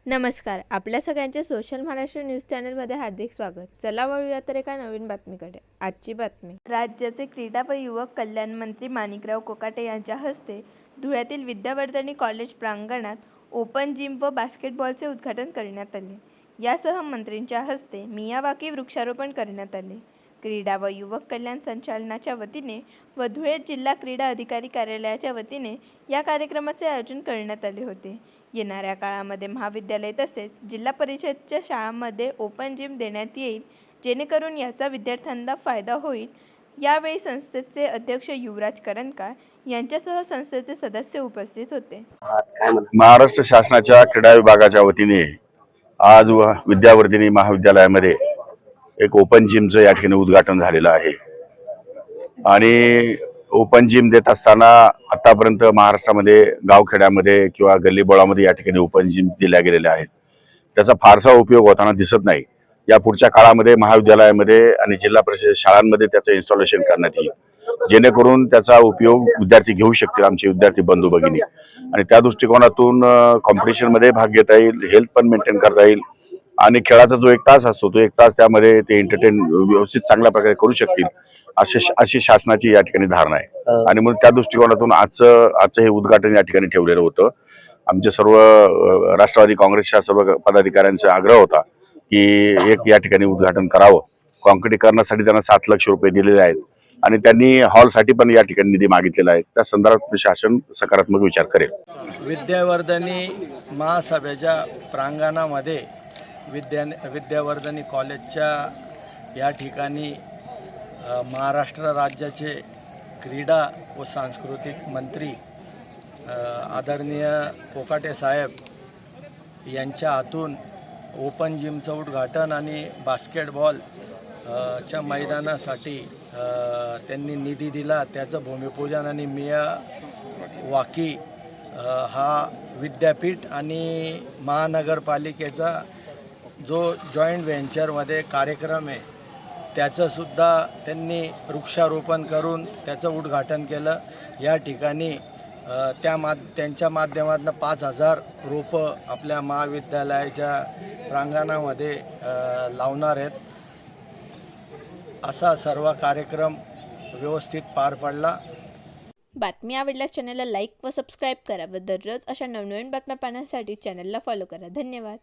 नमस्कार. आपल्या सगळ्यांचे सोशल महाराष्ट्र न्यूज चॅनलमध्ये हार्दिक स्वागत. चला वळूया तर एका नवीन बातमीकडे. आजची बातमी. राज्याचे क्रीडा व युवक कल्याण मंत्री माणिकराव कोकाटे यांच्या हस्ते धुळ्यातील विद्यावर्धिनी कॉलेज प्रांगणात ओपन जिम व बास्केटबॉलचे उद्घाटन करण्यात आले. यासह मंत्रींच्या हस्ते मियावाकी वृक्षारोपण करण्यात आले. क्रीडा व युवक कल्याण संचालनाच्या वतीने व धुळे जिल्हा क्रीडा अधिकारी कार्यालयाच्या वतीने या कार्यक्रमाचे आयोजन करण्यात आले होते. येणाऱ्या काळामध्ये महाविद्यालय तसेच जिल्हा परिषदच्या शाळांमध्ये ओपन जिम देण्यात येईल, जेणेकरून याचा विद्यार्थ्यांना फायदा होईल. यावेळी संस्थेचे अध्यक्ष युवराज करंजकर यांच्यासह संस्थेचे सदस्य उपस्थित होते. महाराष्ट्र शासनाच्या क्रीडा विभागाच्या वतीने आज विद्यावर्धिनी महाविद्यालयामध्ये एक ओपन जिमचं या ठिकाणी उद्घाटन झालेलं आहे. आणि ओपन जिम देत असताना आतापर्यंत महाराष्ट्रामध्ये गावखेड्यामध्ये किंवा गल्लीबोळामध्ये या ठिकाणी ओपन जिम दिल्या गेलेल्या आहेत. त्याचा फारसा उपयोग होताना दिसत नाही. या पुढच्या काळामध्ये महाविद्यालयामध्ये आणि जिल्हा परिषद शाळांमध्ये त्याचं इन्स्टॉलेशन करण्यात येईल, जेणेकरून त्याचा उपयोग विद्यार्थी घेऊ शकतील, आमचे विद्यार्थी बंधू भगिनी. आणि त्या दृष्टिकोनातून कॉम्पिटिशनमध्ये भाग घेता येईल, हेल्थ पण मेंटेन करता येईल आणि खेळाचा जो 1 तास असतो तो 1 तास त्यामध्ये ते एंटरटेन व्यवस्थित चांगल्या प्रकारे करू शकतील अशी शासनाची या ठिकाणी धारणा आहे. आणि म्हणून त्या दृष्टिकोनातून आजचं हे उद्घाटन या ठिकाणी ठेवलेलं होतं. आमचे सर्व राष्ट्रवादी काँग्रेसच्या सर्व पदाधिकाऱ्यांचा आग्रह होता की एक या ठिकाणी उद्घाटन करावं. काँक्रिटीकरणासाठी त्यांना 7 लाख रुपये दिलेले आहेत आणि त्यांनी हॉलसाठी पण या ठिकाणी निधी मागितलेला आहे. त्या संदर्भात शासन सकारात्मक विचार करेल. विद्यावर्धिनी महासभेच्या प्रांगणामध्ये विद्यावर्धिनी कॉलेजच्या या ठिकाणी महाराष्ट्र राज्याचे क्रीडा व सांस्कृतिक मंत्री आदरणीय कोकाटे साहेब यांच्या हातून ओपन जिमचं उद्घाटन आणि बास्केटबॉल च्या मैदानासाठी त्यांनी निधी दिला. त्याचं भूमिपूजन आणि मियावाकी हा विद्यापीठ आणि महानगरपालिकेचा जो जॉईंट व्हेंचरमध्ये कार्यक्रम आहे त्याचंसुद्धा त्यांनी वृक्षारोपण करून त्याचं उद्घाटन केलं. या ठिकाणी त्यांच्या माध्यमातून 5,000 रोपं आपल्या महाविद्यालयाच्या प्रांगणामध्ये लावणार आहेत. असा सर्व कार्यक्रम व्यवस्थित पार पडला. बातमी आवडल्यास चॅनलला लाईक व सबस्क्राईब करा व दररोज अशा नवनवीन बातम्या पाहण्यासाठी चॅनलला फॉलो करा. धन्यवाद.